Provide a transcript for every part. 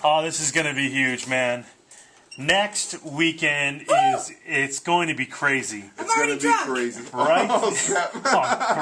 Oh, this is going to be huge, man. Next weekend it's going to be crazy. It's going to be crazy. Right? Oh,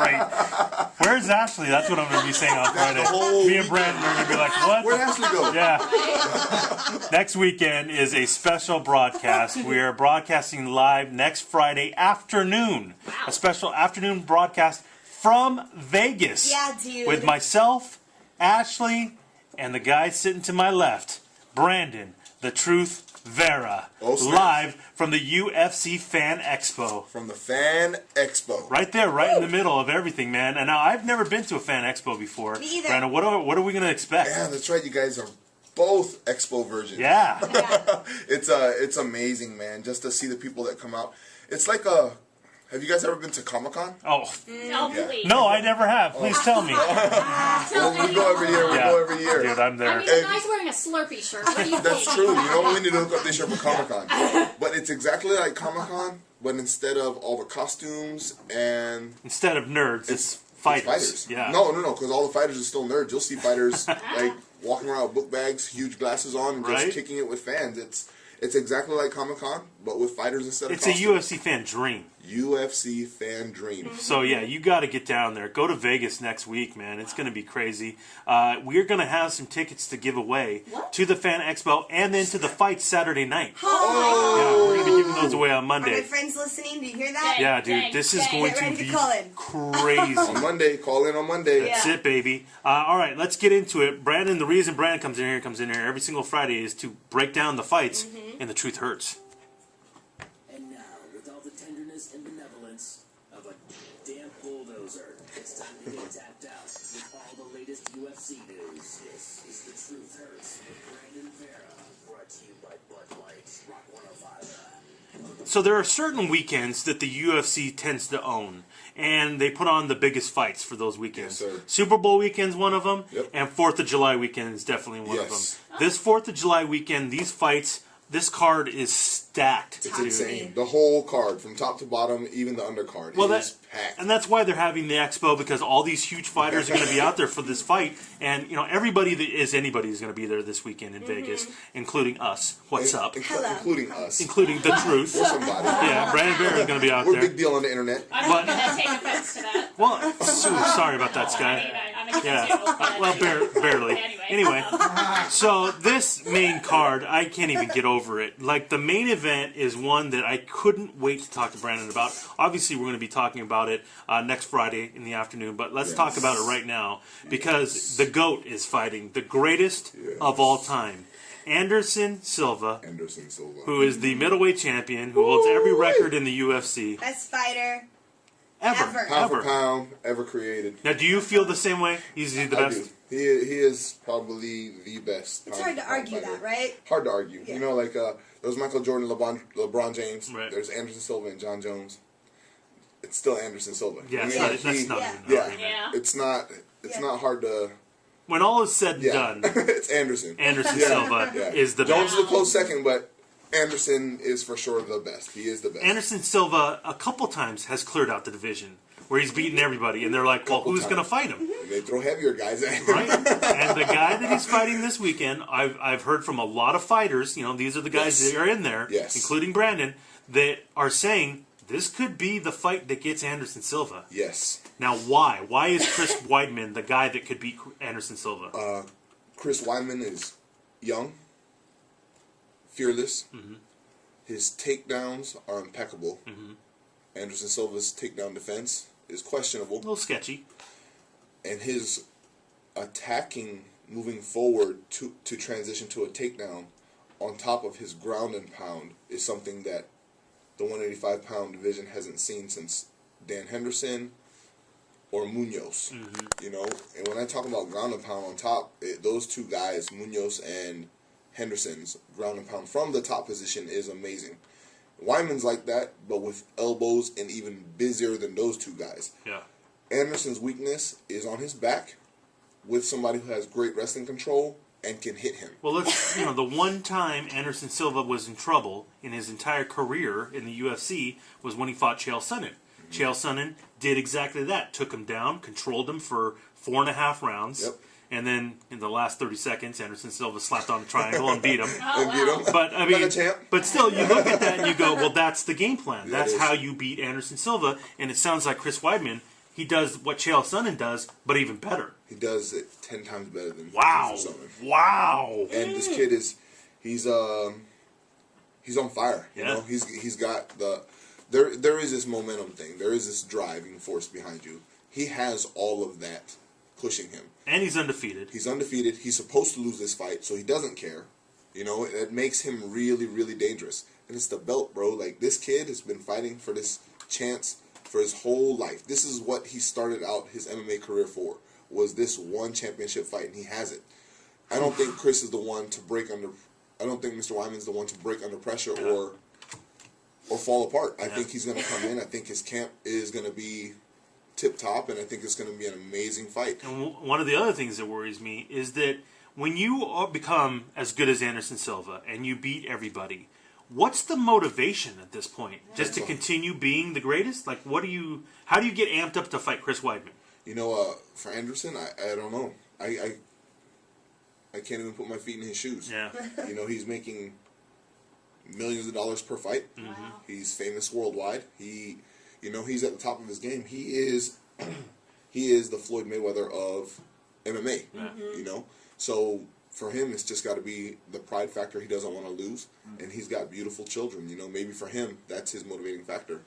great. Where's Ashley? That's what I'm going to be saying on Friday. Me and Brandon are going to be like, what? Where'd Ashley go? Yeah. Next weekend is a special broadcast. We are broadcasting live next Friday afternoon. Wow. A special afternoon broadcast from Vegas. Yeah, dude. With myself, Ashley, and the guy sitting to my left, Brandon, the Truth Vera, live from the UFC Fan Expo. From the Fan Expo. Right there, right in the middle of everything, man. And now I've never been to a Fan Expo before. Me either. Brandon, what are we going to expect? Yeah, that's right. You guys are both Expo virgins. Yeah. It's amazing, man, just to see the people that come out. It's like a... Have you guys ever been to Comic-Con? Oh. No, please. No, I never have. Please tell me. Well, we go every year. We go every year. Dude, I'm there. I mean, the guy's wearing a Slurpee shirt. What do you That's think? true. You know, we need to look up this year for Comic-Con. But it's exactly like Comic-Con, but instead of all the costumes and... Instead of nerds, it's fighters. Yeah. No, because all the fighters are still nerds. You'll see fighters like walking around with book bags, huge glasses on, and just kicking it with fans. It's exactly like Comic-Con, but with fighters instead of costumes. It's a UFC fan dream. UFC fan dream. So, yeah, you got to get down there. Go to Vegas next week, man. It's going to be crazy. We're going to have some tickets to give away to the Fan Expo and then to the fight Saturday night. Oh! Yeah, we're going to be giving those away on Are Monday. my friends listening? Do you hear that? Yeah, dude, this is going to be crazy. On Monday, call in on Monday. That's it, baby. All right, let's get into it. Brandon, the reason Brandon comes in here every single Friday is to break down the fights, and the truth hurts. And now, with all the tenderness and benevolence of a damn bulldozer, it's time to get tapped out with all the latest UFC news. This is The Truth Hurts with Brandon Vera, brought to you by Bud Light, Rock 105. So there are certain weekends that the UFC tends to own, and they put on the biggest fights for those weekends. Yes, sir. Super Bowl weekend's one of them, Yep. and 4th of July weekend is definitely one of them. Yes. This 4th of July weekend, these fights, this card is stacked. It's dude. insane. The whole card, from top to bottom, even the undercard, is packed. And that's why they're having the expo, because all these huge fighters are going to be out there for this fight, and everybody that is anybody is going to be there this weekend in Vegas, including us. What's up? Including us. Including the Truth. Or somebody. Yeah, Brandon Vera is going to be out We're there. a big deal on the internet. I'm not going to take offense to that. Well, sorry about that, Sky. I'm a kid Well, barely. Anyway. So this main card, I can't even get over it. Like, the main event is one that I couldn't wait to talk to Brandon about. Obviously, we're going to be talking about it next Friday in the afternoon, but let's talk about it right now, because the GOAT is fighting, the greatest of all time. Anderson Silva, who is the middleweight champion, who holds every record in the UFC. Best fighter Ever. Pound for pound, ever created. Now, do you feel the same way? He's the best? I do. He is probably the best. It's hard to argue that, right? Hard to argue. Yeah. You know, like there was Michael Jordan, LeBron James. Right. There's Anderson Silva and John Jones. It's still Anderson Silva. Yeah, I mean, that's not even an argument. Yeah. It's not hard to. When all is said and done, it's Anderson. Anderson Silva is the Jones best. is a close second, but Anderson is for sure the best. He is the best. Anderson Silva a couple times has cleared out the division where he's beaten everybody, and they're like, well, who's going to fight him? They throw heavier guys at him. Right? And the guy that he's fighting this weekend, I've heard from a lot of fighters, these are the guys that are in there, including Brandon, that are saying this could be the fight that gets Anderson Silva. Yes. Now, why? Why is Chris Weidman the guy that could beat Anderson Silva? Chris Weidman is young, fearless. His takedowns are impeccable. Anderson Silva's takedown defense is questionable. A little sketchy. And his attacking, moving forward to transition to a takedown on top of his ground and pound is something that the 185-pound division hasn't seen since Dan Henderson or Munoz. And when I talk about ground and pound on top, those two guys, Munoz and Henderson's ground and pound from the top position is amazing. Wyman's like that, but with elbows and even busier than those two guys. Yeah. Anderson's weakness is on his back with somebody who has great wrestling control and can hit him. Well, the one time Anderson Silva was in trouble in his entire career in the UFC was when he fought Chael Sonnen. Chael Sonnen did exactly that. Took him down, controlled him for 4.5 rounds, And then in the last 30 seconds, Anderson Silva slapped on a triangle and beat him. And beat him. But I Like mean, a champ. but still, you look at that and you go, well, that's the game plan. Yeah, That's it is. how you beat Anderson Silva. And it sounds like Chris Weidman, he does what Chael Sonnen does, but even better. He does it 10 times better than Wow. Sonnen. Wow. And this kid he's on fire. You Yeah. know, he's got there is this momentum thing. There is this driving force behind you. He has all of that pushing him. And he's undefeated. He's undefeated. He's supposed to lose this fight, so he doesn't care. You know, it makes him really, really dangerous. And it's the belt, bro. Like, this kid has been fighting for this chance for his whole life. This is what he started out his MMA career for, was this one championship fight, and he has it. I don't think Chris is the one to break under... I don't think Mr. Wyman's the one to break under pressure or fall apart. I think he's going to come in. I think his camp is going to be tip-top, and I think it's going to be an amazing fight. And one of the other things that worries me is that when you become as good as Anderson Silva and you beat everybody, what's the motivation at this point? Just to continue being the greatest? Like, how do you get amped up to fight Chris Weidman? You know, for Anderson, I don't know. I can't even put my feet in his shoes. Yeah. You know, he's making millions of dollars per fight. Wow. He's famous worldwide. He's at the top of his game. He is the Floyd Mayweather of MMA. You know, so for him, it's just got to be the pride factor. He doesn't want to lose, and he's got beautiful children. You know, maybe for him, that's his motivating factor.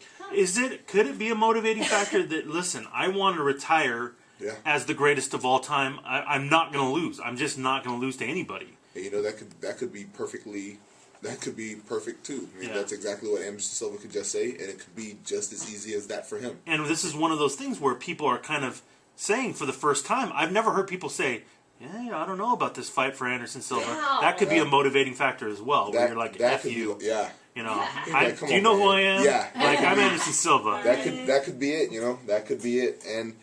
Could it be a motivating factor that, listen, I want to retire as the greatest of all time. I'm not going to lose. I'm just not going to lose to anybody. And, you know, that could be perfectly. That could be perfect too. I mean, that's exactly what Anderson Silva could just say, and it could be just as easy as that for him. And this is one of those things where people are kind of saying for the first time, I've never heard people say, yeah, I don't know about this fight for Anderson Silva. Wow. That could be a motivating factor as well, where you're like, F could you. be, yeah. You know, Like, do you know who I am? Yeah. Like, I'm Anderson Silva. That could be it. You know, that could be it. And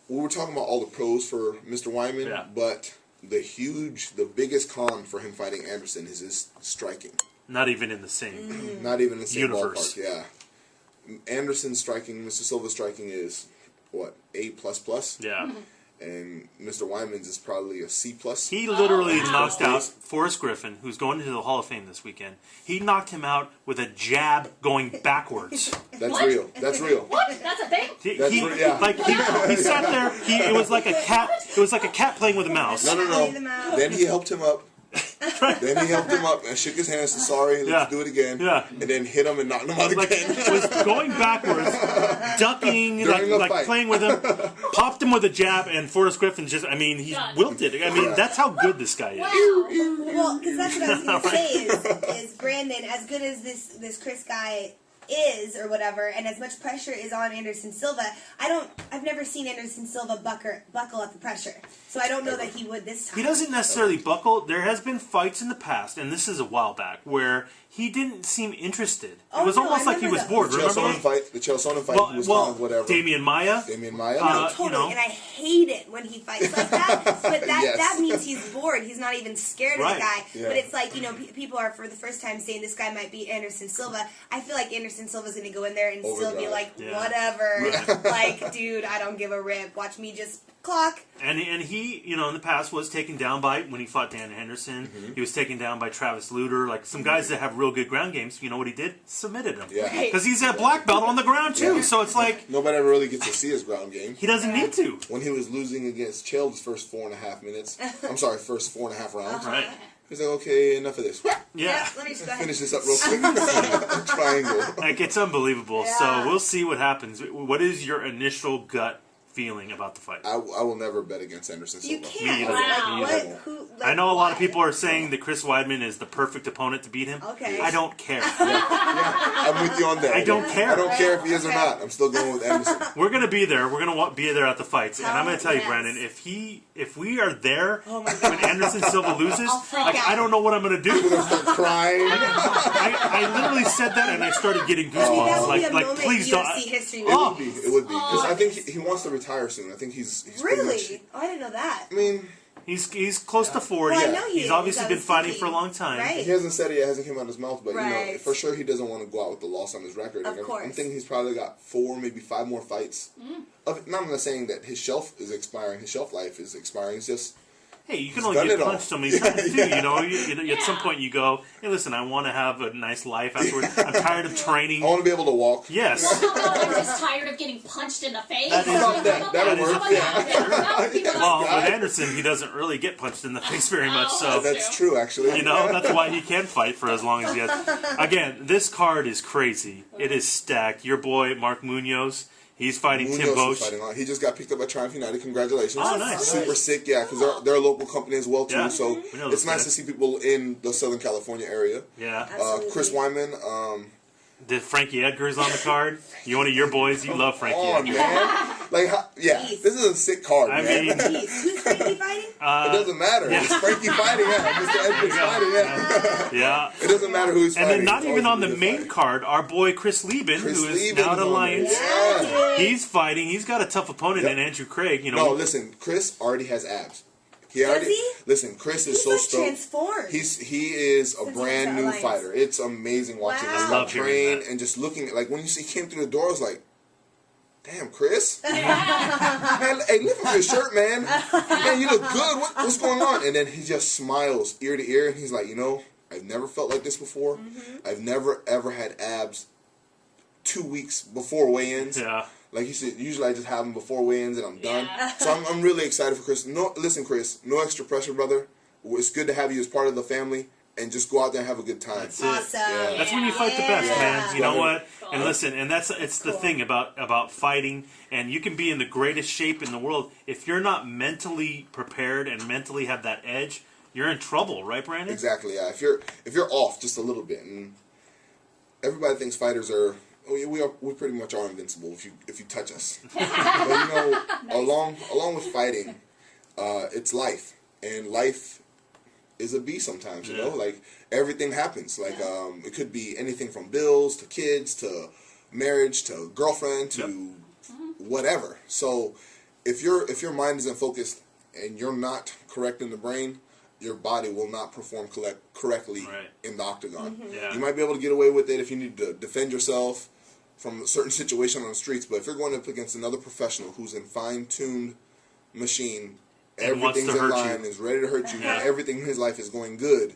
we were talking about all the pros for Mr. Wyman, but the biggest con for him fighting Anderson is his striking. Not even in the same Not even in the same universe. ballpark. Yeah. Anderson's striking, Mr. Silva's striking is what, A++? Yeah. And Mr. Wyman's is probably a C+. He literally knocked out Forrest Griffin, who's going into the Hall of Fame this weekend. He knocked him out with a jab going backwards. That's real. That's real. What? That's a thing? He sat there. It was like a cat. It was like a cat playing with a mouse. No. Then he helped him up. Then he helped him up and shook his hand and said, sorry, let's do it again. Yeah. And then hit him and knocked him out again. Was going backwards, ducking, like playing with him, popped him with a jab, and Forrest Griffin he wilted. I mean, that's how good this guy is. Well, because that's what I was going to say is Brandon, as good as this Chris guy is or whatever, and as much pressure is on Anderson Silva, I've never seen Anderson Silva buckle at the pressure. So I don't know that he would this time. He doesn't necessarily buckle. There has been fights in the past, and this is a while back, where he didn't seem interested. It was almost like he was bored. The Remember The Chael Sonnen fight, he was kind of whatever. Damian Maya. No, totally, and I hate it when he fights like that. But that means he's bored. He's not even scared of the guy. Yeah. But it's like, people are for the first time saying this guy might beat Anderson Silva. I feel like Anderson Silva's going to go in there and still be like, whatever. Like, dude, I don't give a rip. Watch me just clock. And he, in the past was taken down by, when he fought Dan Henderson, he was taken down by Travis Lutter, like some guys that have real good ground games. You know what he did? Submitted him. Yeah. Because he's at black belt on the ground too, so it's like... Nobody ever really gets to see his ground game. He doesn't need to. When he was losing against Chael's first 4.5 minutes, first 4.5 rounds. Right. He's like, okay, enough of this. Yeah. Let me just go ahead. Finish this up real quick. Triangle. Like, it's unbelievable. Yeah. So we'll see what happens. What is your initial gut feeling about the fight? I will never bet against Anderson Silva. You can't. Me either. Like, Me either. I know a lot of people are saying that Chris Weidman is the perfect opponent to beat him. Okay. I don't care. I'm with you on that. I don't care. I don't care if he is or not. I'm still going with Anderson. We're going to be there. We're going to be there at the fights. And I'm going to tell you, Yes. Brandon, if we are there when Anderson Silva loses, freak out. I don't know what I'm going to do. Start crying. I literally said that and I started getting That goosebumps. would be a Like, moment please in don't. UFC history. It would be. Because I think he wants to retire soon. I think he's pretty Really? much... Oh, I didn't know that. I mean, He's close to 40. Well, I know he's obviously been fighting for a long time. Right. He hasn't said it hasn't come out of his mouth, but Right. for sure he doesn't want to go out with the loss on his record. Of And course. I'm thinking he's probably got 4, maybe 5 more fights. Not I'm not saying that his shelf is expiring. His shelf life is expiring. It's just Hey, you can He's only done get it all. punched so many times too. You know, at some point you go, hey, listen, I want to have a nice life afterward. I'm tired of training. I want to be able to walk. Yes. How about I'm just tired of getting punched in the face? That is- How about that'll that? work, How about yeah. that would be Well, nice. with Anderson, he doesn't really get punched in the face very much, so That's true, actually. you know that's why he can fight for as long as he has. Again, this card is crazy. It is stacked. Your boy Mark Munoz, he's fighting Tim Munoz is Bosch. fighting on. He just got picked up by Triumph United. Congratulations. Oh, nice. Super sick, yeah, because they're a local company as well, too. Yeah. So We know it's those nice guys. to see people in the Southern California area. Yeah. Absolutely. Chris Wyman, Did Frankie Edgar's on the card? You one of your boys? You love Frankie on, Edgar. man. Jeez. This is a sick card, I man. mean, Jeez, who's Frankie fighting? It doesn't matter. yeah. It's Frankie fighting, yeah. Mr. Edgar's fighting, yeah. yeah. It doesn't matter who he's And fighting. then not It's even always on the gonna be main fighting. card, our boy Chris Lieben, Chris who is Lieben's now at on there. Alliance. Yeah. He's fighting. He's got a tough opponent in Andrew Craig. You know. No, listen, Chris already has abs. Does he? Listen, Chris is He's so like stoked. transformed. He is a Since he brand was new at Alliance. fighter. It's amazing watching Wow. this I guy love hearing train that. and just looking at, like, when you see he came through the door, I was like, damn, Chris. Man, hey, lift up your shirt, man. Man, you look good. What's going on? And then he just smiles ear to ear, and he's like, I've never felt like this before. I've never, ever had abs 2 weeks before weigh-ins. Yeah. Like he said, usually I just have them before weigh-ins and I'm done. Yeah. So I'm really excited for Chris. No, listen, Chris, no extra pressure, brother. It's good to have you as part of the family, and just go out there and have a good time. That's it. Awesome. Yeah. That's when you fight the best, Yeah. man. You know what? And Cool. listen, and it's the Cool. thing about fighting, and you can be in the greatest shape in the world if you're not mentally prepared and mentally have that edge, you're in trouble, right, Brandon? Exactly. Yeah. If you're off just a little bit, and everybody thinks fighters are. We pretty much are invincible if you touch us. But along with fighting, it's life, and life is a beast sometimes. You know, like everything happens. Like it could be anything from bills to kids to marriage to girlfriend to whatever. So if your mind isn't focused and you're not correct in the brain, your body will not perform correctly Right. in the octagon. Yeah. You might be able to get away with it if you need to defend yourself from a certain situation on the streets, but if you're going up against another professional who's in fine-tuned machine, And wants everything's to in hurt line, you. is ready to hurt you, Yeah. and everything in his life is going good,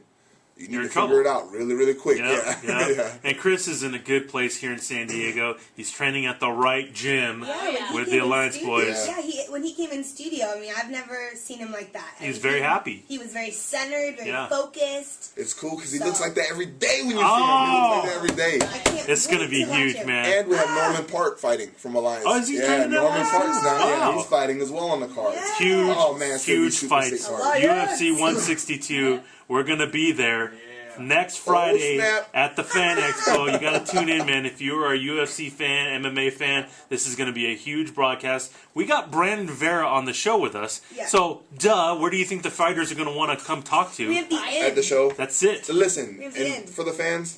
you need You're to in trouble. figure it out really, really quick. Yeah, Yeah. yeah. And Chris is in a good place here in San Diego. He's training at the right gym Yeah, when he with came the in Alliance studio- boys. Yeah, when he came in studio, I mean, I've never seen him like that. He was very happy. He was very centered, very Yeah. focused. It's cool because he So- looks like that every day when you see him. He looks like that every day. I can't It's going to wait be watch huge, him. man. And we have Norman Park fighting from Alliance. Oh, is he Yeah, fighting now? Norman Park's down there. Wow. He's fighting as well on the card. Yeah. Huge, Oh, man, it's gonna be huge super fights. sick card. Alliance. UFC 162. We're going to be there next Friday snap. at the Fan Expo. You got to tune in, man. If you're a UFC fan, MMA fan, this is going to be a huge broadcast. We got Brandon Vera on the show with us. Yeah. So, where do you think the fighters are going to want to come talk We to? have the At the show. That's it. So listen, We've been. and for the fans,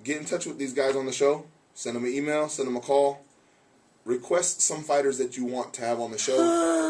get in touch with these guys on the show. Send them an email, send them a call. Request some fighters that you want to have on the show,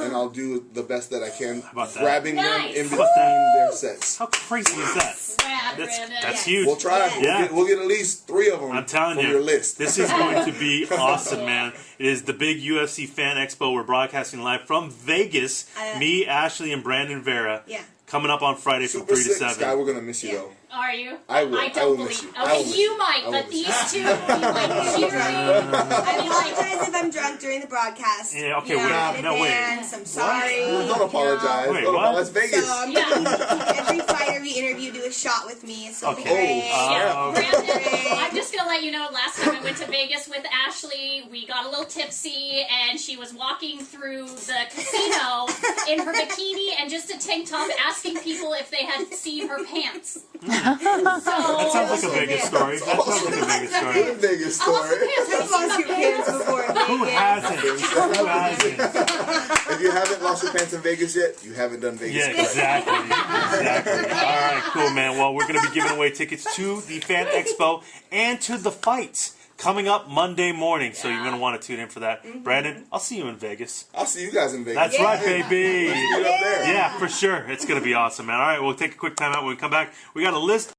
and I'll do the best that I can, about that? grabbing them Nice. in How between about their sets. How crazy is that? Rad, That's Brandon. huge. We'll try. Yeah. We'll get at least 3 of them I'm telling from you, your list. this is going to be awesome, man. It is the big UFC Fan Expo. We're broadcasting live from Vegas. Me, Ashley, and Brandon Vera. Yeah. Coming up on Friday from Super 3 to sick, 7. Sky. We're gonna miss you Yeah. though. Are you? I will. I I will don't miss believe. you. I will Okay, miss you you. might, I will but miss you. these two, like cheering. I apologize if I'm drunk during the broadcast. Yeah, okay, Yeah. wait. In No, wait. advance, I'm sorry. Don't apologize. Wait, Don't what? apologize. That's Vegas. So I'm Yeah. gonna keep every fighter we interview do a shot with me. So it'll be Okay. great. Oh, Brandon, I'm just gonna let you know. Last time I went to Vegas with Ashley, we got a little tipsy, and she was walking through the casino in her bikini and just a tank top, asking people if they had seen her pants. That sounds like a Vegas story. That sounds like a Vegas story. Good Vegas I lost story. my pants. I've lost your pants before in Who Vegas. hasn't? Who hasn't? If you haven't lost your pants in Vegas yet, you haven't done Vegas. Yeah, correctly. exactly. All right, cool, man. Well, we're going to be giving away tickets to the Fan Expo and to the fights. coming up Monday morning, so you're Yeah. going to want to tune in for that. Brandon, I'll see you in Vegas. I'll see you guys in Vegas. That's right, baby. Let's meet up there. Yeah, for sure. It's going to be awesome, man. All right, we'll take a quick time out. When we come back, we got a list